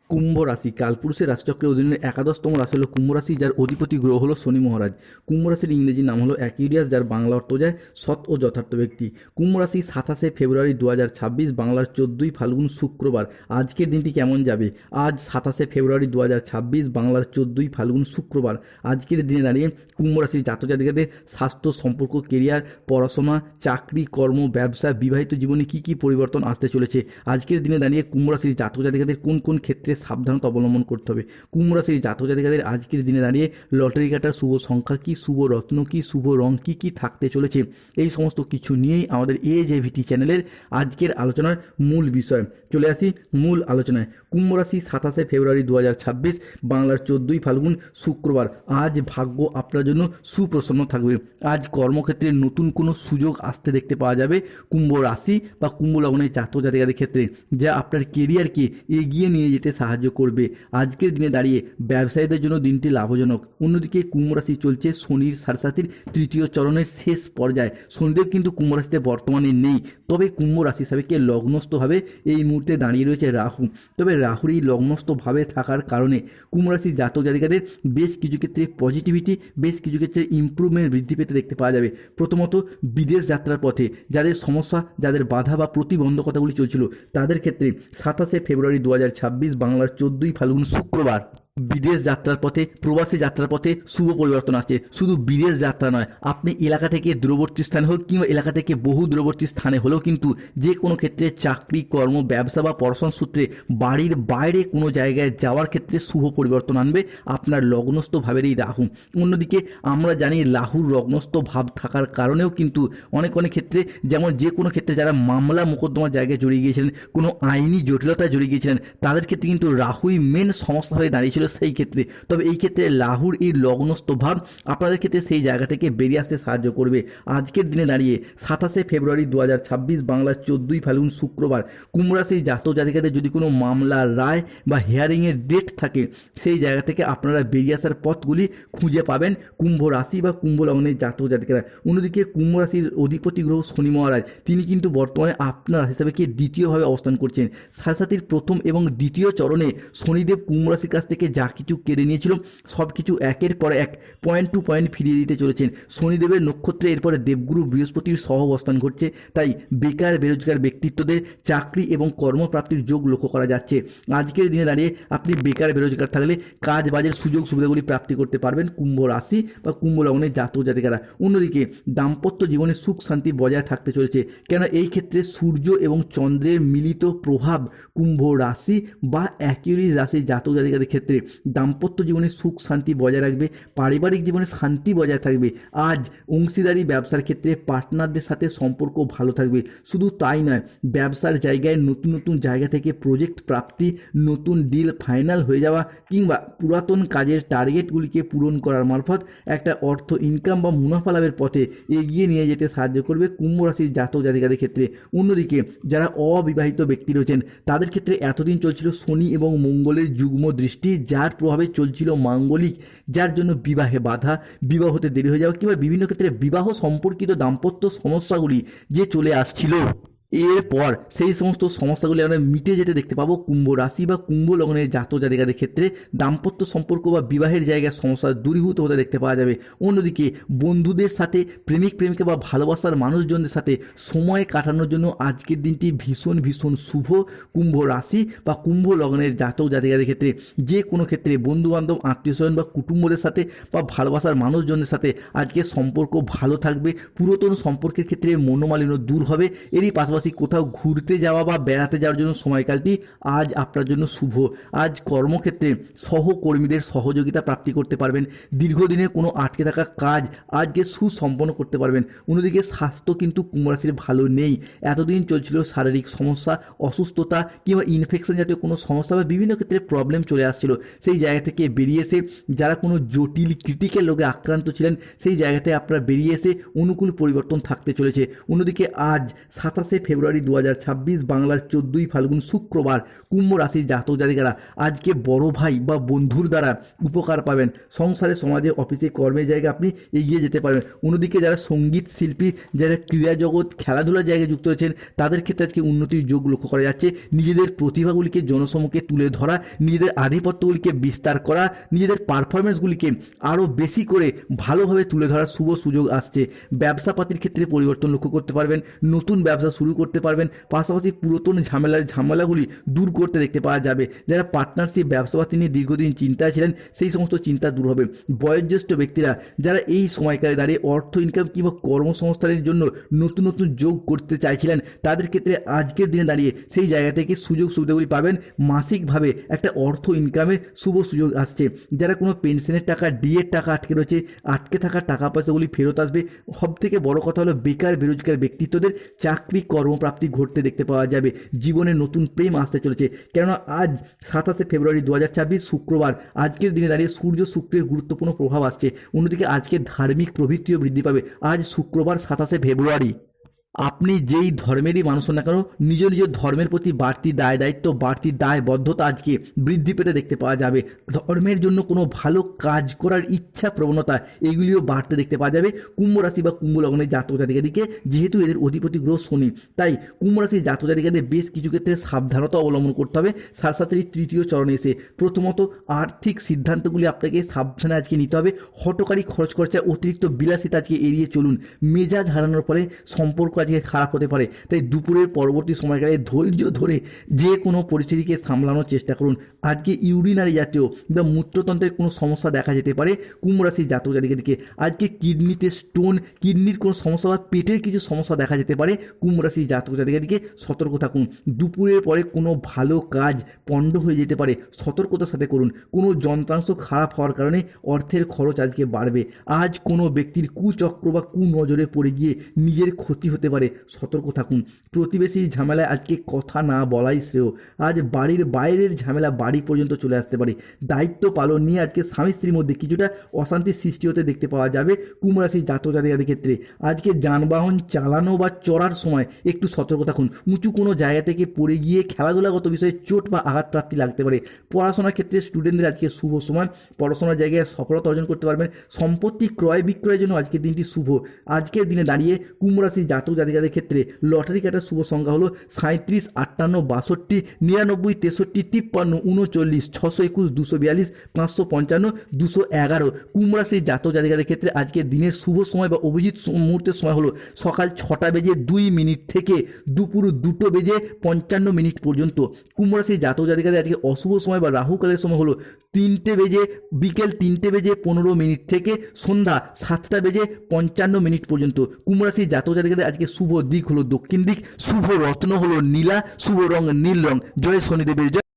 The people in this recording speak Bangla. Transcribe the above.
কুম্ভ রাশি কালপুরুষের রাশিচক্রের অধীনে একাদশতম রাশি হলো কুম্ভ রাশি, যার অধিপতি গ্রহ হলো শনি মহারাজ। কুম্ভ রাশির ইংরেজি নাম হলো অ্যাকিউরিয়াস, যার বাংলা অর্থ যায় সৎ ও যথার্থ ব্যক্তি। কুম্ভ রাশি 27শে ফেব্রুয়ারি 2026, বাংলার 14ই ফাল্গুন শুক্রবার। আজকের দিনটি কেমন যাবে? আজ 27শে ফেব্রুয়ারি 2026, বাংলার 14ই ফাল্গুন শুক্রবার। আজকের দিনে দাঁড়িয়ে কুম্ভ রাশির জাতক জাতিকাদের স্বাস্থ্য, সম্পর্ক, কেরিয়ার, পড়াশোনা, চাকরি, কর্ম, ব্যবসা, বিবাহিত জীবনে কী কী পরিবর্তন আসতে চলেছে? আজকের দিনে দাঁড়িয়ে কুম্ভ রাশির জাতক জাতিকাদের কোন কোন ক্ষেত্রে সাবধানতা অবলম্বন করতে হবে? কুম্ভ রাশির জাতক জাতিকাদের আজকের দিনে দাঁড়িয়ে লটারি কাটার শুভ সংখ্যা কী, শুভ রত্ন কী, শুভ রং কী কী থাকতে চলেছে, এই সমস্ত কিছু নিয়েই আমাদের AJVT চ্যানেলের আজকের আলোচনার মূল বিষয়। চলে আসি মূল আলোচনায়। কুম্ভ রাশি 27শে ফেব্রুয়ারি 2026, বাংলার 14ই ফাল্গুন শুক্রবার। আজ ভাগ্য আপনার জন্য সুপ্রসন্ন থাকবে। আজ কর্মক্ষেত্রে নতুন কোনো সুযোগ আসতে দেখতে পাওয়া যাবে কুম্ভ রাশি বা কুম্ভ লগ্নের জাতক জাতিকাদের ক্ষেত্রে, যা আপনার কেরিয়ারকে এগিয়ে নিয়ে যেতে সাহায্য করবে। আজকের দিনে দাঁড়িয়ে ব্যবসায়ীদের জন্য দিনটি লাভজনক। অন্যদিকে কুম্ভ রাশি চলছে শনির সাড়েসাতির তৃতীয় চরণের শেষ পর্যায়ে। শনিদেব কিন্তু কুম্ভ রাশিতে বর্তমানে নেই, তবে কুম্ভ রাশি সাপেক্ষে লগ্নস্থভাবে এই মুহূর্তে দাঁড়িয়ে রয়েছে রাহু। তবে রাহুর এই লগ্নস্থভাবে থাকার কারণে কুম্ভ রাশির জাতক জাতিকাদের বেশ কিছু ক্ষেত্রে পজিটিভিটি, বেশ কিছু ক্ষেত্রে ইমপ্রুভমেন্ট বৃদ্ধি পেতে দেখতে পাওয়া যাবে। প্রথমত, বিদেশ যাত্রার পথে যাদের সমস্যা, যাদের বাধা বা প্রতিবন্ধকতাগুলি চলছিল, তাদের ক্ষেত্রে 27শে ফেব্রুয়ারি 2026, বাংলার 14ই ফাল্গুন শুক্রবার বিদেশ যাত্রার পথে, প্রবাসী যাত্রার পথে শুভ পরিবর্তন আসছে। শুধু বিদেশ যাত্রা নয়, আপনি এলাকা থেকে দূরবর্তী স্থানে হোক কিংবা এলাকা থেকে বহু দূরবর্তী স্থানে হলেও কিন্তু যে কোনো ক্ষেত্রে চাকরি, কর্ম, ব্যবসা বা পড়াশোনার সূত্রে বাড়ির বাইরে কোনো জায়গায় যাওয়ার ক্ষেত্রে শুভ পরিবর্তন আনবে আপনার লগ্নস্থ ভাবের এই রাহু। অন্যদিকে আমরা জানি রাহুর লগ্নস্থ ভাব থাকার কারণেও কিন্তু অনেক ক্ষেত্রে, যেমন যে কোনো ক্ষেত্রে যারা মামলা মোকদ্দমার জায়গায় জড়িয়ে গিয়েছিলেন, কোনো আইনি জটিলতায় জড়িয়ে গিয়েছিলেন, তাদের ক্ষেত্রে কিন্তু রাহুই মেন সমস্যা হয়ে দাঁড়িয়েছিল সেই ক্ষেত্রে। তবে এই ক্ষেত্রে রাহুর এই লগ্নস্থ ভাব আপনাদের ক্ষেত্রে সেই জায়গা থেকে বেরিয়ে আসতে সাহায্য করবে। আজকের দিনে দাঁড়িয়ে 27শে ফেব্রুয়ারি 2026, বাংলার 14ই ফাল্গুন শুক্রবার, কুম্ভ রাশির জাতক জাতিকাদের যদি কোনো মামলার রায় বা হিয়ারিংয়ের ডেট থাকে, সেই জায়গা থেকে আপনারা বেরিয়ে আসার পথগুলি খুঁজে পাবেন কুম্ভ রাশি বা কুম্ভ লগ্নের জাতক জাতিকারা। অন্যদিকে কুম্ভ রাশির অধিপতি গ্রহ শনি মহারাজ, তিনি কিন্তু বর্তমানে আপনার রাশি হিসাবে দ্বিতীয়ভাবে অবস্থান করছেন। সাড়ে প্রথম এবং দ্বিতীয় চরণে শনিদেব কুম্ভ রাশির কাছ থেকে যা কিছু কেড়ে নিয়েছিল সব কিছু একের পর এক পয়েন্ট টু পয়েন্ট ফিরিয়ে দিতে চলেছেন। শনিদেবের নক্ষত্রে এরপরে দেবগুরু বৃহস্পতির সহ অবস্থান ঘটছে, তাই বেকার বেরোজগার ব্যক্তিত্বদের চাকরি এবং কর্মপ্রাপ্তির যোগ লক্ষ্য করা যাচ্ছে। আজকের দিনে দাঁড়িয়ে আপনি বেকার বেরোজগার থাকলে কাজ বাজের সুযোগ সুবিধাগুলি প্রাপ্তি করতে পারবেন কুম্ভ রাশি বা কুম্ভ লগ্নের জাতক জাতিকারা। অন্যদিকে দাম্পত্য জীবনে সুখ শান্তি বজায় থাকতে চলেছে, কেন এই ক্ষেত্রে সূর্য এবং চন্দ্রের মিলিত প্রভাব কুম্ভ রাশি বা অ্যাকিউরিয়াস রাশির জাতক জাতিকাদের ক্ষেত্রে দাম্পত্য জীবনে সুখ শান্তি বজায় রাখবে, পারিবারিক জীবনে শান্তি বজায় থাকবে। আজ অংশীদারি ব্যবসার ক্ষেত্রে পার্টনারদের সাথে সম্পর্ক ভালো থাকবে। শুধু তাই নয়, ব্যবসার জায়গায় নতুন নতুন জায়গা থেকে প্রজেক্ট প্রাপ্তি, নতুন ডিল ফাইনাল হয়ে যাওয়া কিংবা পুরাতন কাজের টার্গেটগুলিকে পূরণ করার মারফত একটা অর্থ ইনকাম বা মুনাফা লাভের পথে এগিয়ে নিয়ে যেতে সাহায্য করবে কুম্ভ রাশির জাতক জাতিকাদের ক্ষেত্রে। অন্যদিকে যারা অবিবাহিত ব্যক্তি রয়েছেন, তাদের ক্ষেত্রে এতদিন চলছিল শনি এবং মঙ্গলের যুগ্ম দৃষ্টি, যার প্রভাবে চলছিল মাঙ্গলিক, যার জন্য বিবাহে বাধা, বিবাহ হতে দেরি হয়ে যাওয়া কিংবা বিভিন্ন ক্ষেত্রে বিবাহ সম্পর্কিত দাম্পত্য সমস্যাগুলি যে চলে আসছিল, এরপর সেই সমস্ত সমস্যাগুলি আমরা মিটে যেতে দেখতে পাবো কুম্ভ রাশি বা কুম্ভ লগ্নের জাতক জাতিকাদের ক্ষেত্রে। দাম্পত্য সম্পর্ক বা বিবাহের জায়গায় সমস্যা দূরীভূত হতে দেখতে পাওয়া যাবে। অন্যদিকে বন্ধুদের সাথে, প্রেমিক প্রেমিকা বা ভালোবাসার মানুষজনদের সাথে সময় কাটানোর জন্য আজকের দিনটি ভীষণ ভীষণ শুভ কুম্ভ রাশি বা কুম্ভ লগ্নের জাতক জাতিকাদের ক্ষেত্রে। যে কোনো ক্ষেত্রে বন্ধুবান্ধব, আত্মীয়স্বজন বা কুটুম্বদের সাথে বা ভালোবাসার মানুষজনদের সাথে আজকে সম্পর্ক ভালো থাকবে। পুরাতন সম্পর্কের ক্ষেত্রে মনোমালিন্য দূর হবে। এরই পাশাপাশি কোথাও ঘুরতে যাওয়া বা বেড়াতে যাওয়ার জন্য সময়কালটি আজ আপনার জন্য শুভ। আজ কর্মক্ষেত্রে সহকর্মীদের সহযোগিতা প্রাপ্তি করতে পারবেন। দীর্ঘদিনে কোনো আটকে থাকা কাজ আজকে সুসম্পন্ন করতে পারবেন। অন্যদিকে স্বাস্থ্য কিন্তু কুম্ভ রাশির ভালো নেই। এতদিন চলছিল শারীরিক সমস্যা, অসুস্থতা কিংবা ইনফেকশন জাতীয় কোনো সমস্যা বা বিভিন্ন ক্ষেত্রে প্রবলেম চলে আসছিল, সেই জায়গা থেকে বেরিয়ে এসে যারা কোনো জটিল ক্রিটিক্যাল রোগে আক্রান্ত ছিলেন, সেই জায়গাতে আপনারা বেরিয়ে এসে অনুকূল পরিবর্তন থাকতে চলেছে। অন্যদিকে আজ 27শে ফেব্রুয়ারি 2026 বাংলার 14ই ফাল্গুন শুক্রবার কুম্ভ রাশির জাতক জাতিকারা আজকে বড় ভাই বা বন্ধুর দ্বারা উপকার পাবেন। সংসারে, সমাজে, অফিসে, কর্মের জায়গায় আপনি এগিয়ে যেতে পারবেন। অন্যদিকে যারা সঙ্গীত শিল্পী, যারা ক্রীড়া জগৎ, খেলাধুলার জায়গায় যুক্ত রয়েছেন, তাদের ক্ষেত্রে আজকে উন্নতির যোগ লক্ষ্য করা যাচ্ছে। নিজেদের প্রতিভাগুলিকে জনসম্মুখে তুলে ধরা, নিজেদের আধিপত্যগুলিকে বিস্তার করা, নিজেদের পারফরমেন্সগুলিকে আরও বেশি করে ভালোভাবে তুলে ধরার শুভ সুযোগ আসছে। ব্যবসাপাতির ক্ষেত্রে পরিবর্তন লক্ষ্য করতে পারবেন, নতুন ব্যবসা শুরু করতে পারবেন, পাশাপাশি পুরাতন ঝামেলাগুলি দূর করতে দেখতে পাওয়া যাবে। যারা পার্টনারশিপ ব্যবসাপাতি নিয়ে দীর্ঘদিন চিন্তায় ছিলেন, সেই সমস্ত চিন্তা দূর হবে। বয়োজ্যেষ্ঠ ব্যক্তিরা যারা এই সময়কালে দাঁড়িয়ে অর্থ ইনকাম কিংবা কর্মসংস্থানের জন্য নতুন নতুন যোগ করতে চাইছিলেন, তাদের ক্ষেত্রে আজকের দিনে দাঁড়িয়ে সেই জায়গা থেকে সুযোগ সুবিধাগুলি পাবেন। মাসিকভাবে একটা অর্থ ইনকামের শুভ সুযোগ আসছে। যারা কোনো পেনশনের টাকা, ডিএর টাকা আটকে রয়েছে, আটকে থাকা টাকা পয়সাগুলি ফেরত আসবে। সবথেকে বড় কথা হলো বেকার বেরোজগার ব্যক্তিত্বদের চাকরি কর্মপ্রাপ্তি ঘটতে দেখতে পাওয়া যাবে। জীবনে নতুন প্রেম আসতে চলেছে, কেননা আজ 27 ফেব্রুয়ারি 2026 শুক্রবার, আজকের দিনে দাঁড়িয়ে সূর্য শুক্রের গুরুত্বপূর্ণ প্রভাব আসছে। অন্যদিকে আজকে ধার্মিক প্রবৃত্তিও বৃদ্ধি পাবে। আজ শুক্রবার 27 ফেব্রুয়ারি আপনি যেই ধর্মেরই মানুষ হন না কেন, নিজ নিজ ধর্মের প্রতি বাড়তি দায় দায়িত্ব, বাড়তি দায়বদ্ধতা আজকে বৃদ্ধি পেতে দেখতে পাওয়া যাবে। ধর্মের জন্য কোনো ভালো কাজ করার ইচ্ছা, প্রবণতা, এগুলিও বাড়তে দেখতে পাওয়া যাবে কুম্ভ রাশি বা কুম্ভ লগ্নের জাতক জাতিকাদিকে। যেহেতু এদের অধিপতি গ্রহ শনি, তাই কুম্ভ রাশির জাতক জাতিকাদের বেশ কিছু ক্ষেত্রে সাবধানতা অবলম্বন করতে হবে। সাথে তৃতীয় চরণে এসে প্রথমত আর্থিক সিদ্ধান্তগুলি আপনাকে সাবধানে আজকে নিতে হবে। হঠকারী খরচ খরচা, অতিরিক্ত বিলাসিতা আজকে এড়িয়ে চলুন। মেজাজ হারানোর ফলে সম্পর্ক আজকে খারাপ হতে পারে, তাই দুপুরের পরবর্তী সময়কালে ধৈর্য ধরে যে কোনো পরিস্থিতিকে সামলানোর চেষ্টা করুন। আজকে ইউরিনারি জাতীয় বা মূত্রতন্ত্রের কোনো সমস্যা দেখা যেতে পারে কুম্ভ রাশির জাতক জাতিকাদেরকে। আজকে কিডনিতে স্টোন, কিডনির কোনো সমস্যা বা পেটের কিছু সমস্যা দেখা যেতে পারে কুম্ভ রাশির জাতক জাতিকাদেরকে। সতর্ক থাকুন। দুপুরের পরে কোনো ভালো কাজ পণ্ড হয়ে যেতে পারে, সতর্কতার সাথে করুন। কোনো যন্ত্রাংশ খারাপ হওয়ার কারণে অর্থের খরচ আজকে বাড়বে। আজ কোনো ব্যক্তির কুচক্র বা কুনজরে পড়ে গিয়ে নিজের ক্ষতি হতে পারে, সতর্ক থাকুন। প্রতিবেশীর ঝামেলায় আজকে কথা না বলাই শ্রেয়। আজ বাড়ির বাইরের ঝামেলা বাড়ি পর্যন্ত চলে আসতে পারে। দায়িত্ব পালন নিয়ে আজকে স্বামী স্ত্রীর মধ্যে কিছুটা অশান্তির সৃষ্টি হতে দেখতে পাওয়া যাবে কুম্ভ রাশির জাতক জাতিকাদের ক্ষেত্রে। আজকে যানবাহন চালানো বা চড়ার সময় একটু সতর্ক থাকুন। উঁচু কোনো জায়গা থেকে পড়ে গিয়ে খেলাধুলাগত বিষয়ে চোট বা আঘাতপ্রাপ্তি লাগতে পারে। পড়াশোনার ক্ষেত্রে স্টুডেন্টদের আজকে শুভ সময়, পড়াশোনার জায়গায় সফলতা অর্জন করতে পারবেন। সম্পত্তি ক্রয় বিক্রয়ের জন্য আজকের দিনটি শুভ। আজকের দিনে দাঁড়িয়ে কুম্ভ রাশির জাতক জাতিকাদের ক্ষেত্রে লটারি কাটার শুভ সংখ্যা হলো 37, 58, 62, 99, 63, 53, 39, 621, 242, 555, 211। কুম্ভ রাশির জাতক জাতিকাদের ক্ষেত্রে আজকে দিনের শুভ সময় বা অভিজিৎ মুহূর্তের সময় হলো সকাল 6:02 থেকে দুপুর 2:55 পর্যন্ত। কুম্ভ রাশির জাতক জাতিকাদের আজকে অশুভ সময় বা রাহুকালের সময় হলো বিকেল 3:15 থেকে সন্ধ্যা 7:55 পর্যন্ত। কুম্ভ রাশির জাতক জাতিকাদের আজকে শুভ দিক হলো দক্ষিণ দিক, শুভ রত্ন হলো নীলা, শুভ রং নীল রং। জয় শনিদেবের জয়।